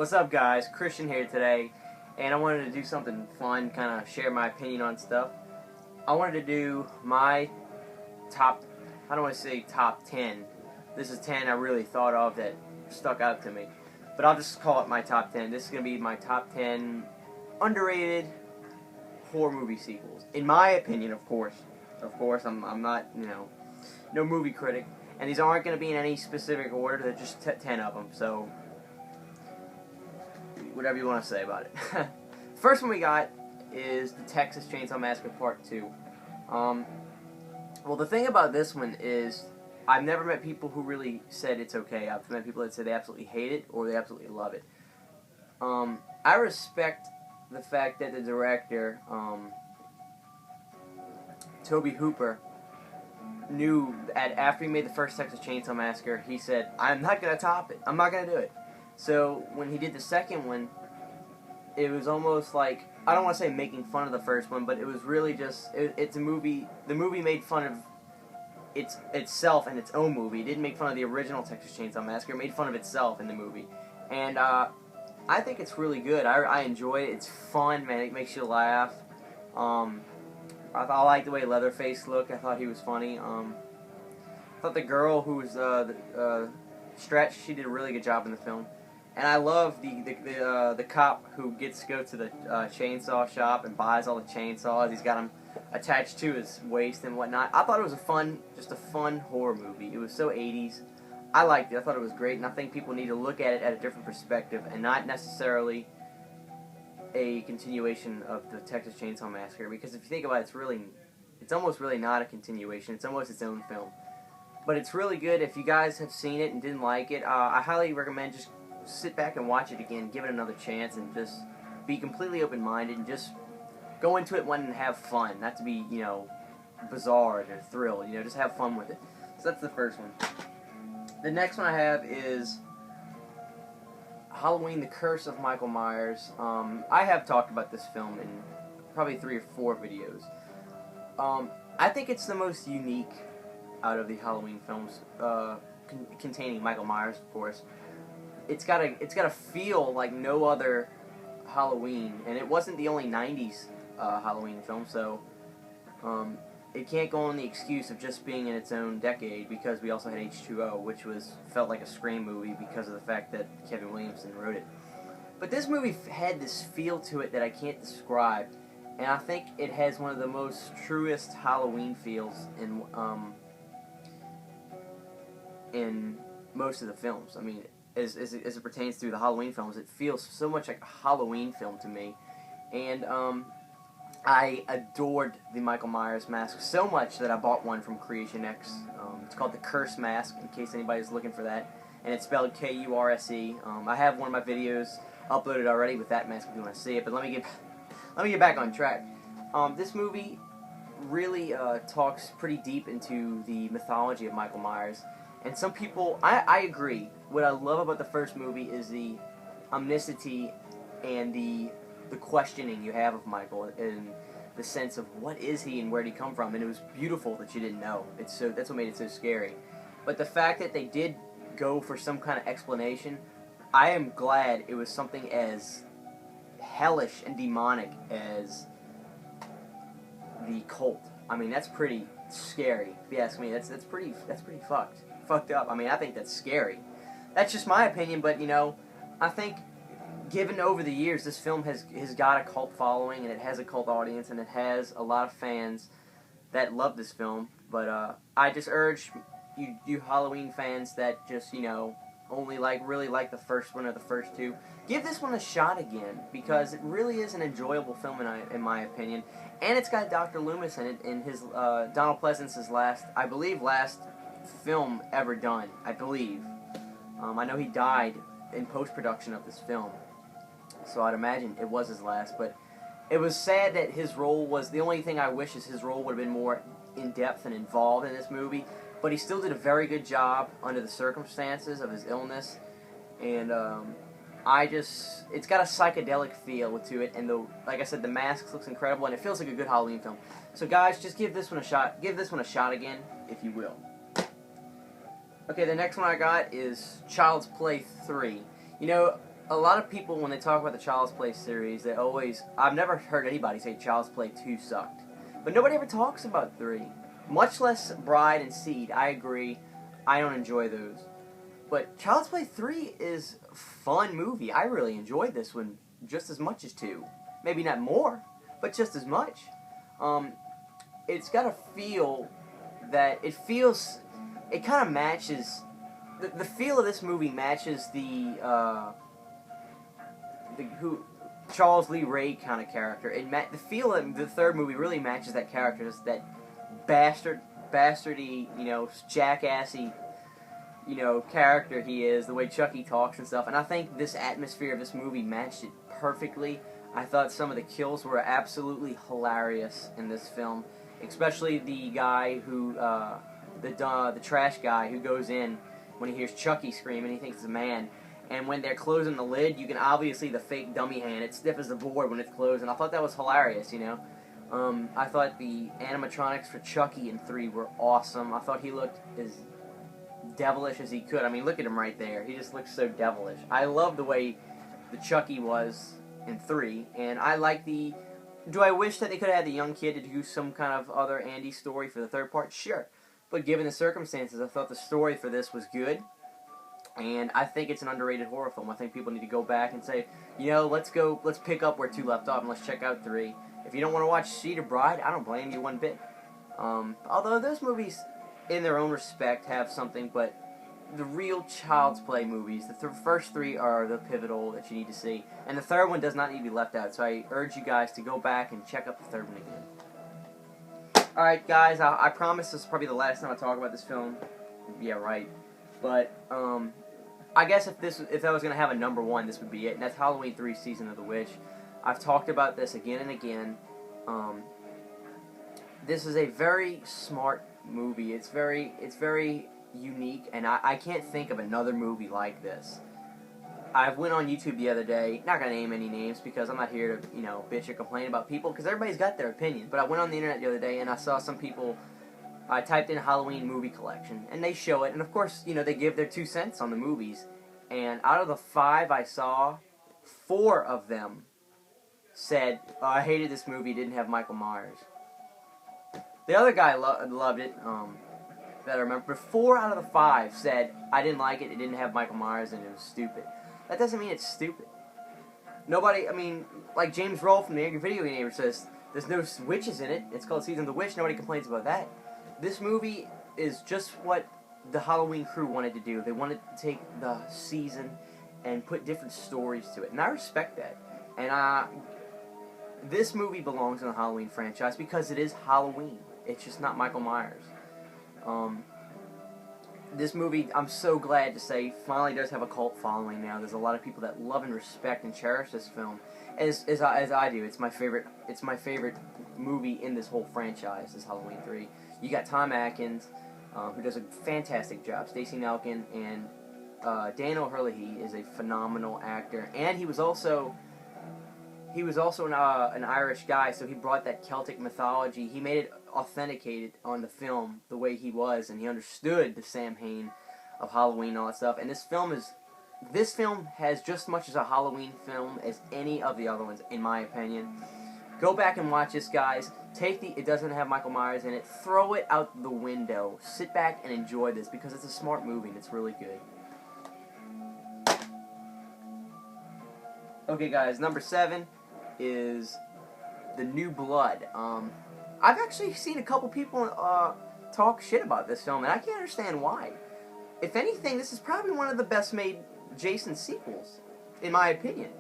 What's up, guys? Christian here today, and I wanted to do something fun, kind of share my opinion on stuff. I wanted to do my top, I don't want to say top 10. This is 10 I really thought of that stuck out to me. But I'll just call it my top 10. This is going to be my top 10 underrated horror movie sequels. In my opinion, of course. Of course, I'm not, no movie critic. And these aren't going to be in any specific order. They're just 10 of them, so whatever you want to say about it. First one we got is the Texas Chainsaw Massacre Part 2. Well, the thing about this one is I've never met people who really said it's okay. I've met people that say they absolutely hate it or they absolutely love it. I respect the fact that the director, Tobe Hooper, knew that after he made the first Texas Chainsaw Massacre, he said, I'm not going to top it. I'm not going to do it. So when he did the second one, it was almost like, I don't want to say making fun of the first one, but it was really just, it's a movie, the movie made fun of itself and its own movie. It didn't make fun of the original Texas Chainsaw Massacre, it made fun of itself in the movie. And I think it's really good. I enjoy it. It's fun, man. It makes you laugh. I like the way Leatherface looked. I thought he was funny. I thought the girl who was Stretch, she did a really good job in the film. And I love the cop who gets to go to the chainsaw shop and buys all the chainsaws. He's got them attached to his waist and whatnot. I thought it was just a fun horror movie. It was so 80s. I liked it. I thought it was great, and I think people need to look at it at a different perspective and not necessarily a continuation of the Texas Chainsaw Massacre, because if you think about it, it's almost really not a continuation. It's almost its own film. But it's really good. If you guys have seen it and didn't like it, I highly recommend just sit back and watch it again, give it another chance, and just be completely open-minded and just go into it and have fun. Not to be, bizarre or thrilled, just have fun with it. So that's the first one. The next one I have is Halloween, The Curse of Michael Myers. I have talked about this film in probably 3 or 4 videos. I think it's the most unique out of the Halloween films, containing Michael Myers, of course. It's got a feel like no other Halloween, and it wasn't the only 90s Halloween film, so it can't go on the excuse of just being in its own decade, because we also had H2O, which felt like a Scream movie because of the fact that Kevin Williamson wrote it. But this movie had this feel to it that I can't describe, and I think it has one of the most truest Halloween feels in most of the films. I mean, as it pertains to the Halloween films, it feels so much like a Halloween film to me. And I adored the Michael Myers mask so much that I bought one from Creation X. It's called the Curse Mask, in case anybody's looking for that. And it's spelled K-U-R-S-E. I have one of my videos uploaded already with that mask if you want to see it. But let me get back on track. This movie really talks pretty deep into the mythology of Michael Myers. And some people, I agree. What I love about the first movie is the omniscience and the questioning you have of Michael, and the sense of what is he and where did he come from, and it was beautiful that you didn't know. That's what made it so scary. But the fact that they did go for some kind of explanation, I am glad it was something as hellish and demonic as the cult. I mean, that's pretty scary, if you ask me. That's pretty fucked up. I mean, I think that's scary. That's just my opinion, but I think given over the years, this film has got a cult following, and it has a cult audience, and it has a lot of fans that love this film. But I just urge you Halloween fans that just only really like the first one or the first 2, give this one a shot again, because it really is an enjoyable film in my opinion. And it's got Dr. Loomis in it, in his Donald Pleasence's last film ever done, I believe. I know he died in post-production of this film, so I'd imagine it was his last, but it was sad that his role was, the only thing I wish is his role would have been more in-depth and involved in this movie, but he still did a very good job under the circumstances of his illness, and it's got a psychedelic feel to it, and like I said, the mask looks incredible, and it feels like a good Halloween film. So guys, just give this one a shot. Give this one a shot again, if you will. Okay, the next one I got is Child's Play 3. a lot of people, when they talk about the Child's Play series, they always... I've never heard anybody say Child's Play 2 sucked. But nobody ever talks about 3. Much less Bride and Seed. I agree. I don't enjoy those. But Child's Play 3 is a fun movie. I really enjoyed this one just as much as 2. Maybe not more, but just as much. It's got a feel that... It kind of matches... The feel of this movie matches Charles Lee Ray kind of character. The feel of the third movie really matches that character, just that bastardy, jackassy, character he is, the way Chucky talks and stuff. And I think this atmosphere of this movie matched it perfectly. I thought some of the kills were absolutely hilarious in this film, especially the guy who, the trash guy who goes in when he hears Chucky scream and he thinks it's a man. And when they're closing the lid, you can obviously see the fake dummy hand. It's stiff as the board when it's closed, and I thought that was hilarious, I thought the animatronics for Chucky in 3 were awesome. I thought he looked as devilish as he could. I mean, look at him right there. He just looks so devilish. I love the way the Chucky was in 3, and I like the... Do I wish that they could have had the young kid to do some kind of other Andy story for the third part? Sure. But given the circumstances, I thought the story for this was good. And I think it's an underrated horror film. I think people need to go back and say, let's pick up where 2 left off and let's check out 3. If you don't want to watch Seed or Bride, I don't blame you one bit. Although those movies, in their own respect, have something, but the real Child's Play movies, the first 3 are the pivotal that you need to see. And the third one does not need to be left out, so I urge you guys to go back and check out the third one again. Alright guys, I promise this is probably the last time I talk about this film. Yeah, right. But, I guess if I was going to have a number 1, this would be it, and that's Halloween 3 Season of the Witch. I've talked about this again and again. This is a very smart movie. It's very unique, and I can't think of another movie like this. I went on YouTube the other day, not going to name any names because I'm not here to, bitch or complain about people, because everybody's got their opinion, but I went on the internet the other day and I saw some people, I typed in Halloween movie collection, and they show it, and of course, they give their 2 cents on the movies, and out of the 5 I saw, 4 of them said, I hated this movie, it didn't have Michael Myers. The other guy loved it, that I remember, but 4 out of the 5 said, I didn't like it, it didn't have Michael Myers, and it was stupid. That doesn't mean it's stupid. Nobody, like James Roll from the Angry Video Gamer says, there's no witches in it, it's called Season of the Witch, nobody complains about that. This movie is just what the Halloween crew wanted to do. They wanted to take the season and put different stories to it, and I respect that. And this movie belongs in the Halloween franchise because it is Halloween. It's just not Michael Myers. This movie, I'm so glad to say, finally does have a cult following now. There's a lot of people that love and respect and cherish this film, as I do. It's my favorite movie in this whole franchise. Is Halloween 3. You got Tom Atkins, who does a fantastic job. Stacey Nelkin and Dan O'Herlihy is a phenomenal actor, and he was also an Irish guy, so he brought that Celtic mythology. He made it authenticated on the film the way he was, and he understood the Samhain of Halloween and all that stuff. And this film has just as much as a Halloween film as any of the other ones, in my opinion. Go back and watch this, guys. It doesn't have Michael Myers in it. Throw it out the window. Sit back and enjoy this because it's a smart movie and it's really good. Okay, guys, number 7 is The New Blood. I've actually seen a couple people talk shit about this film, and I can't understand why. If anything, this is probably one of the best made Jason sequels, in my opinion.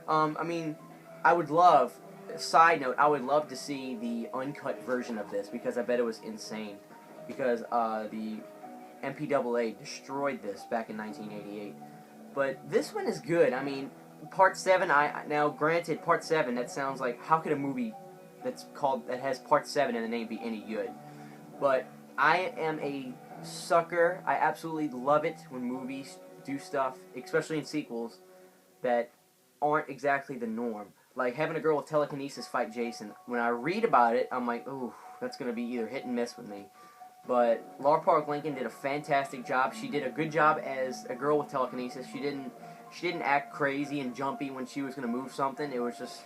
I would love, side note, I would love to see the uncut version of this, because I bet it was insane. Because the MPAA destroyed this back in 1988. But this one is good. Part 7, now granted, Part 7, that sounds like, how could a movie that has Part 7 in the name be any good? But I am a sucker. I absolutely love it when movies do stuff, especially in sequels, that aren't exactly the norm. Like having a girl with telekinesis fight Jason. When I read about it, I'm like, ooh, that's going to be either hit and miss with me. But Laura Park Lincoln did a fantastic job. She did a good job as a girl with telekinesis. She didn't She didn't act crazy and jumpy when she was going to move something. It was just,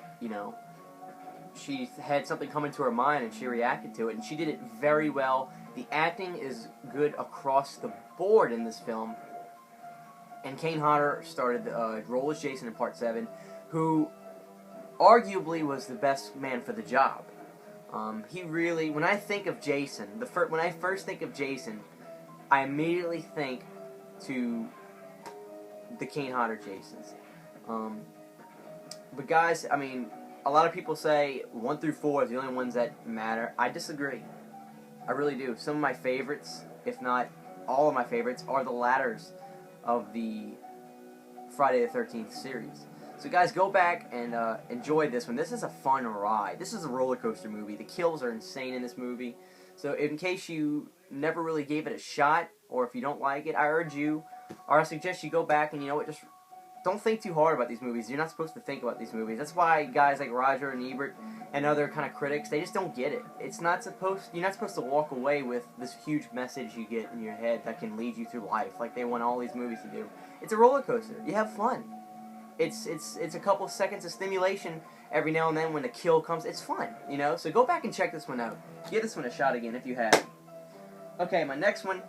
she had something come into her mind and she reacted to it, and she did it very well. The acting is good across the board in this film. And Kane Hodder started the role as Jason in Part 7, who arguably was the best man for the job. He really, when I think of Jason, when I first think of Jason, I immediately think to the Kane Hodder Jasons. But guys, I mean, a lot of people say 1 through 4 are the only ones that matter. I disagree. I really do. Some of my favorites, if not all of my favorites, are the ladders of the Friday the 13th series. So guys, go back and enjoy this one. This is a fun ride. This is a roller coaster movie. The kills are insane in this movie. So in case you never really gave it a shot, or if you don't like it, I suggest you go back and, just don't think too hard about these movies. You're not supposed to think about these movies. That's why guys like Roger and Ebert and other kind of critics, they just don't get it. You're not supposed to walk away with this huge message you get in your head that can lead you through life, like they want all these movies to do. It's a roller coaster. You have fun. It's a couple seconds of stimulation every now and then when the kill comes. It's fun, So go back and check this one out. Give this one a shot again if you have. Okay, my next one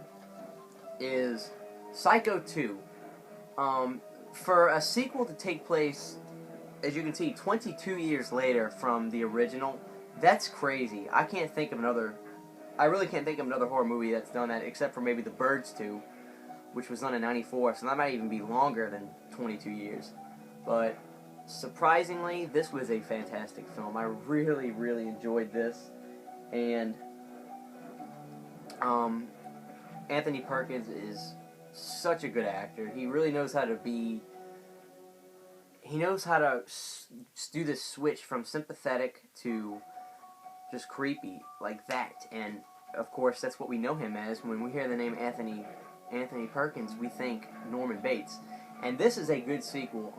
is Psycho 2. For a sequel to take place, as you can see, 22 years later from the original, that's crazy. I really can't think of another horror movie that's done that, except for maybe The Birds 2, which was done in 94, so that might even be longer than 22 years. But surprisingly, this was a fantastic film. I really, really enjoyed this. And Anthony Perkins is such a good actor. He really knows how to do this switch from sympathetic to just creepy like that. And of course, that's what we know him as. When we hear the name Anthony Perkins, we think Norman Bates. And this is a good sequel.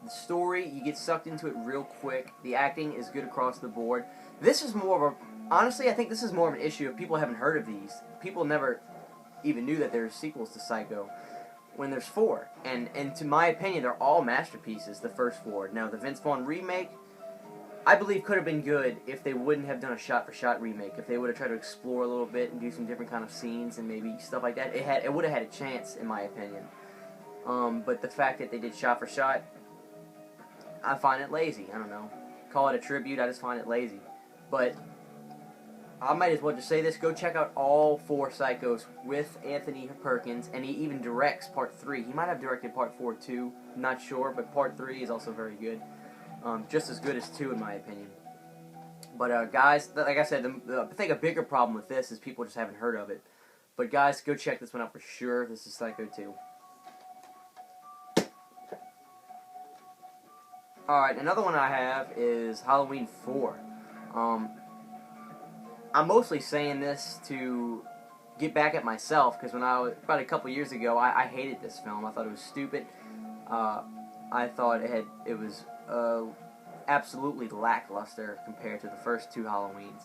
The story, you get sucked into it real quick. The acting is good across the board. This is honestly, I think this is more of an issue if people haven't heard of these. People never even knew that there's sequels to Psycho when there's 4. And to my opinion, they're all masterpieces, the first 4. Now, the Vince Vaughn remake, I believe could have been good if they wouldn't have done a shot-for-shot remake. If they would have tried to explore a little bit and do some different kind of scenes and maybe stuff like that, it would have had a chance, in my opinion. But the fact that they did shot-for-shot, I find it lazy. I don't know. Call it a tribute, I just find it lazy. But I might as well just say this. Go check out all 4 Psychos with Anthony Perkins, and he even directs Part 3. He might have directed Part 4 too, I'm not sure, but Part 3 is also very good. Just as good as 2 in my opinion. But guys, like I said, I think a bigger problem with this is people just haven't heard of it. But guys, go check this one out for sure. This is Psycho 2. Alright, another one I have is Halloween 4. I'm mostly saying this to get back at myself, because when about a couple years ago, I hated this film. I thought it was stupid. I thought it was absolutely lackluster compared to the first 2 Halloweens.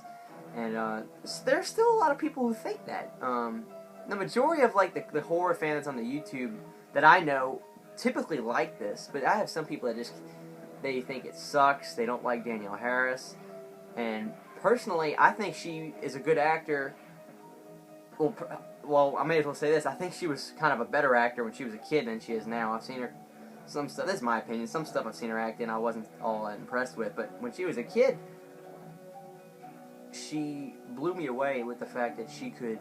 And there's still a lot of people who think that. The majority of the horror fans on the YouTube that I know typically like this, but I have some people that they think it sucks. They don't like Danielle Harris, and personally, I think she is a good actor. Well, I may as well say this. I think she was kind of a better actor when she was a kid than she is now. I've seen her, some stuff, this is my opinion, some stuff I've seen her act in I wasn't all that impressed with, but when she was a kid, she blew me away with the fact that she could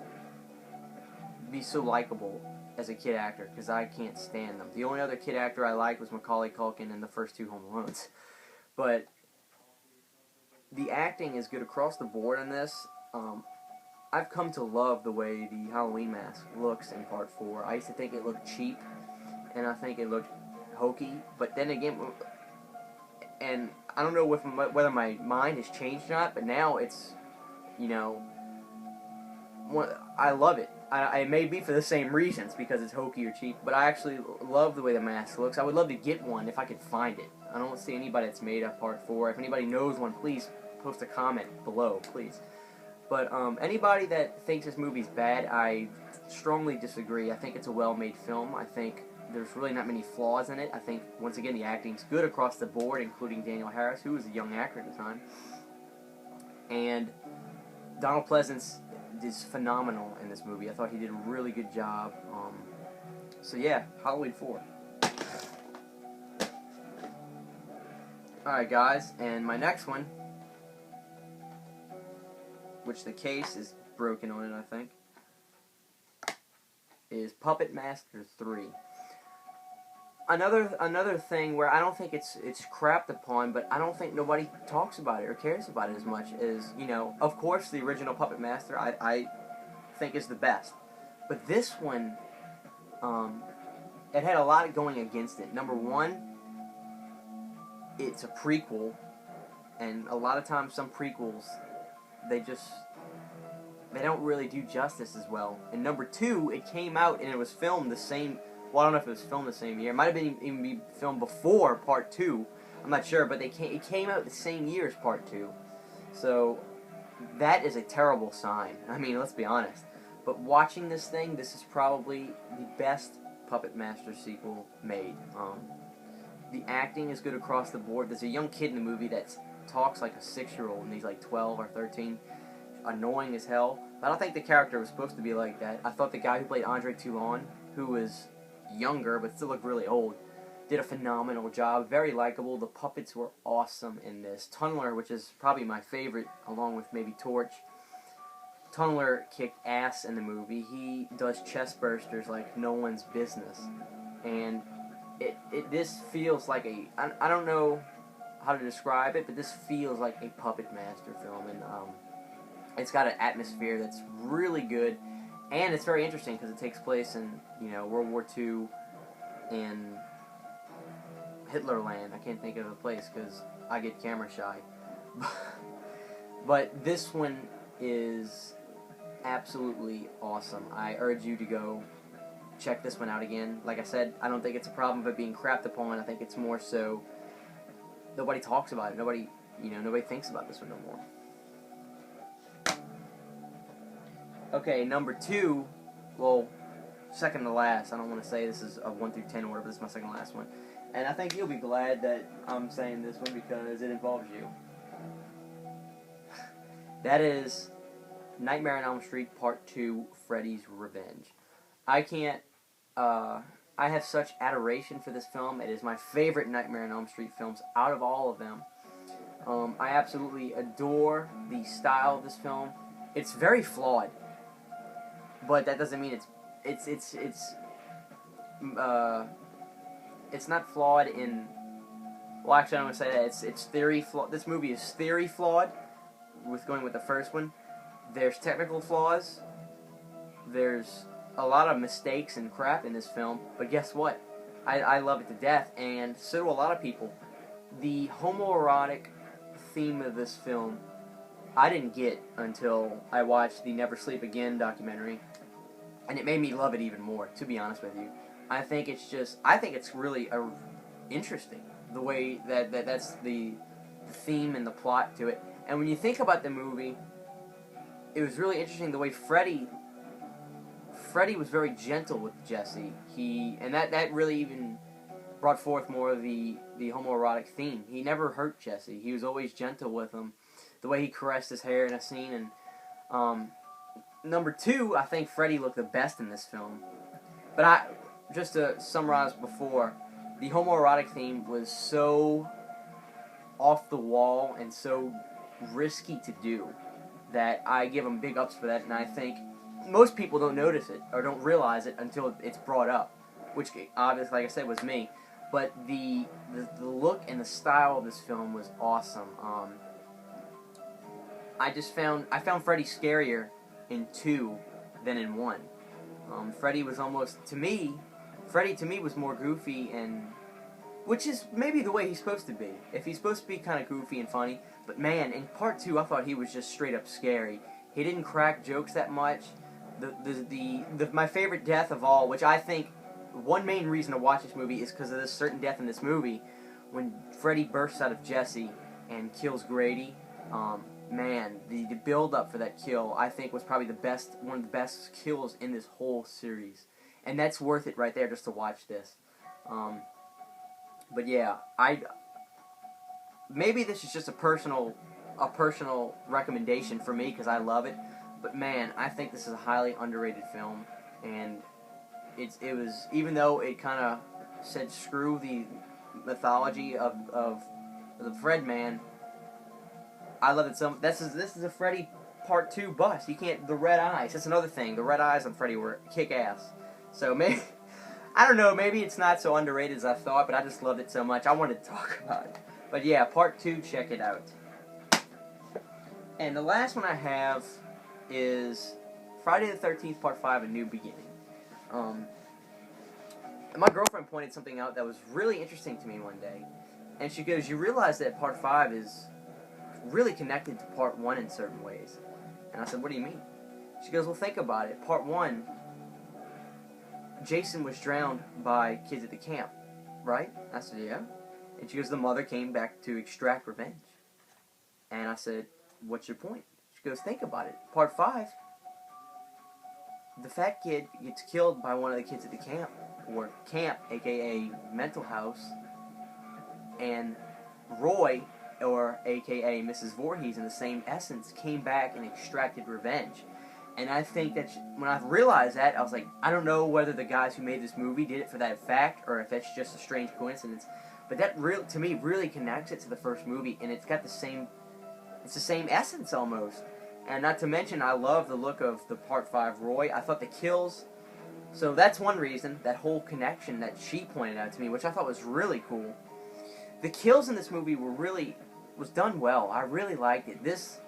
be so likable as a kid actor, because I can't stand them. The only other kid actor I liked was Macaulay Culkin in the first 2 Home Alones. But the acting is good across the board in this. I've come to love the way the Halloween mask looks in Part 4. I used to think it looked cheap, and I think it looked hokey, but then again, and I don't know whether my mind has changed or not, but now it's, I love it. It may be for the same reasons, because it's hokey or cheap, but I actually love the way the mask looks. I would love to get one if I could find it. I don't see anybody that's made a Part 4. If anybody knows one, please post a comment below, please. But anybody that thinks this movie's bad, I strongly disagree. I think it's a well-made film. I think there's really not many flaws in it. I think, once again, the acting's good across the board, including Daniel Harris, who was a young actor at the time. And Donald Pleasance is phenomenal in this movie. I thought he did a really good job. So yeah, Halloween 4. Alright guys, and my next one, which the case is broken on it, I think, is Puppet Master 3. Another thing where I don't think it's crapped upon, but I don't think nobody talks about it or cares about it as much as, you know, of course the original Puppet Master I think is the best. But this one, it had a lot going against it. Number one, it's a prequel, and a lot of times some prequels, they don't really do justice as well. And number two, it came out and it was filmed the same, well, I don't know if it was filmed the same year. It might have been even filmed before Part 2. I'm not sure, but it came out the same year as Part 2. So that is a terrible sign. I mean, let's be honest. But watching this thing, this is probably the best Puppet Master sequel made. The acting is good across the board. There's a young kid in the movie that talks like a 6-year-old, and he's like 12 or 13. Annoying as hell. I don't think the character was supposed to be like that. I thought the guy who played Andre Toulon, who was younger but still looked really old, did a phenomenal job. Very likable. The puppets were awesome in this. Tunneler, which is probably my favorite, along with maybe Torch. Tunneler kicked ass in the movie. He does chest bursters like no one's business. And this feels like I don't know how to describe it, but this feels like a Puppet Master film, and it's got an atmosphere that's really good, and it's very interesting because it takes place in, you know, World War II in Hitlerland. I can't think of a place because I get camera shy. But this one is absolutely awesome. I urge you to go check this one out again. Like I said, I don't think it's a problem of it being crapped upon. I think it's more so nobody talks about it. Nobody thinks about this one no more. Okay, number 2, well, second to last. I don't want to say this is a 1 through 10 order, but this is my second to last one. And I think you'll be glad that I'm saying this one because it involves you. That is Nightmare on Elm Street Part 2, Freddy's Revenge. I have such adoration for this film. It is my favorite Nightmare on Elm Street films out of all of them. I absolutely adore the style of this film. It's very flawed, but that doesn't mean it's not flawed in. Well, actually, I don't want to say that. It's theory flawed. This movie is theory flawed. With going with the first one, there's technical flaws. There's a lot of mistakes and crap in this film, but guess what? I love it to death, and so do a lot of people. The homoerotic theme of this film, I didn't get until I watched the Never Sleep Again documentary, and it made me love it even more, to be honest with you. I think it's really interesting, the way that's the theme and the plot to it. And when you think about the movie, it was really interesting the way Freddy was very gentle with Jesse. And that really even brought forth more of the homoerotic theme. He never hurt Jesse. He was always gentle with him. The way he caressed his hair in a scene. And number 2, I think Freddy looked the best in this film. But just to summarize before, the homoerotic theme was so off the wall and so risky to do that I give him big ups for that, and I think most people don't notice it or don't realize it until it's brought up, which obviously, like I said, was me. But the look and the style of this film was awesome. I found Freddy scarier in 2 than in 1. Freddy was almost, Freddy to me was more goofy, and which is maybe the way he's supposed to be. If he's supposed to be kind of goofy and funny, but man, in Part 2, I thought he was just straight up scary. He didn't crack jokes that much. My favorite death of all, which I think one main reason to watch this movie is because of this certain death in this movie, when Freddy bursts out of Jesse and kills Grady. Man, the build up for that kill, I think, was probably one of the best kills in this whole series. and that's worth it right there just to watch this. But yeah, maybe this is just a personal recommendation for me because I love it. But man, I think this is a highly underrated film, and it was, even though it kind of said screw the mythology of the Fred man, I love it so much. This is a Freddy Part 2 bust. You can't, the red eyes. That's another thing. The red eyes on Freddy were kick ass. So maybe, I don't know, maybe it's not so underrated as I thought, but I just loved it so much. I wanted to talk about it. But yeah, Part 2, check it out. And the last one I have is Friday the 13th Part 5, A New Beginning. My girlfriend pointed something out that was really interesting to me one day. And she goes, you realize that Part 5 is really connected to Part 1 in certain ways. And I said, what do you mean? She goes, well, think about it. Part 1, Jason was drowned by kids at the camp, right? I said, yeah. And she goes, the mother came back to extract revenge. And I said, what's your point? She goes, think about it. Part 5, the fat kid gets killed by one of the kids at the camp, or camp, aka mental house, and Roy, or aka Mrs. Voorhees, in the same essence, came back and extracted revenge. And I think that when I realized that, I was like, I don't know whether the guys who made this movie did it for that fact, or if it's just a strange coincidence, but that to me really connects it to the first movie, and it's got the same essence almost. And not to mention, I love the look of the Part 5 Roy. I thought the kills, so that's one reason, that whole connection that she pointed out to me, which I thought was really cool. The kills in this movie was done well. I really liked it. This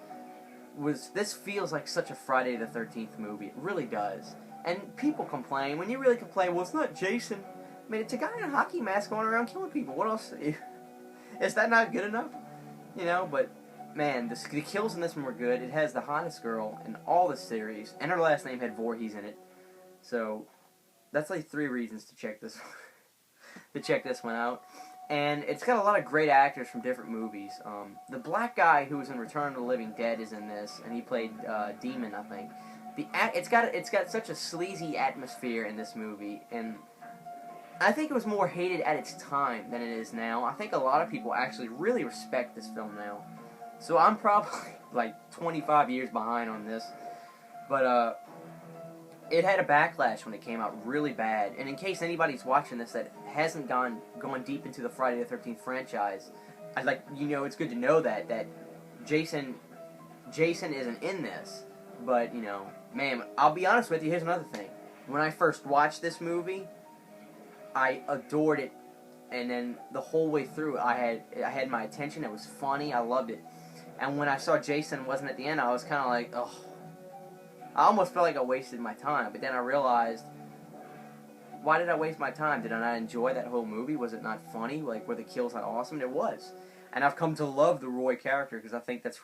feels like such a Friday the 13th movie. It really does. And people complain. When you really complain, well, it's not Jason. I mean, it's a guy in a hockey mask going around killing people. What else? Is that not good enough? You know, but man, the kills in this one were good. It has the hottest girl in all the series, and her last name had Voorhees in it. So that's like 3 reasons to check this one out. And it's got a lot of great actors from different movies. The black guy who was in Return of the Living Dead is in this, and he played Demon, I think. It's got such a sleazy atmosphere in this movie, and I think it was more hated at its time than it is now. I think a lot of people actually really respect this film now. So I'm probably like 25 years behind on this, but it had a backlash when it came out really bad. And in case anybody's watching this that hasn't gone deep into the Friday the 13th franchise, I'd like, it's good to know that Jason isn't in this. But, man, I'll be honest with you, here's another thing. When I first watched this movie, I adored it, and then the whole way through, I had my attention. It was funny. I loved it. And when I saw Jason wasn't at the end, I was kind of like, ugh. I almost felt like I wasted my time. But then I realized, why did I waste my time? Did I not enjoy that whole movie? Was it not funny? Like, were the kills not awesome? It was. And I've come to love the Roy character because I think that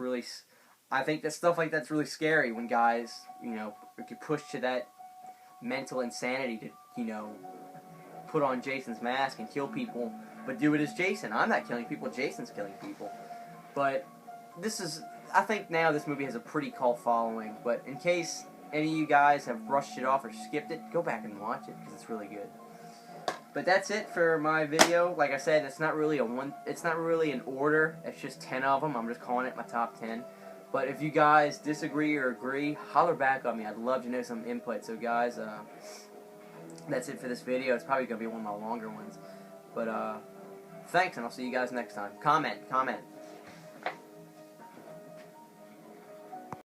stuff like that's really scary when guys, get pushed to that mental insanity to, put on Jason's mask and kill people, but do it as Jason. I'm not killing people, Jason's killing people. But I think now this movie has a pretty cult following, but in case any of you guys have brushed it off or skipped it, go back and watch it, because it's really good. But that's it for my video. Like I said, it's not really an order, it's just 10 of them. I'm just calling it my top 10. But if you guys disagree or agree, holler back on me. I'd love to know some input. So guys, that's it for this video. It's probably going to be one of my longer ones. But thanks, and I'll see you guys next time. Comment.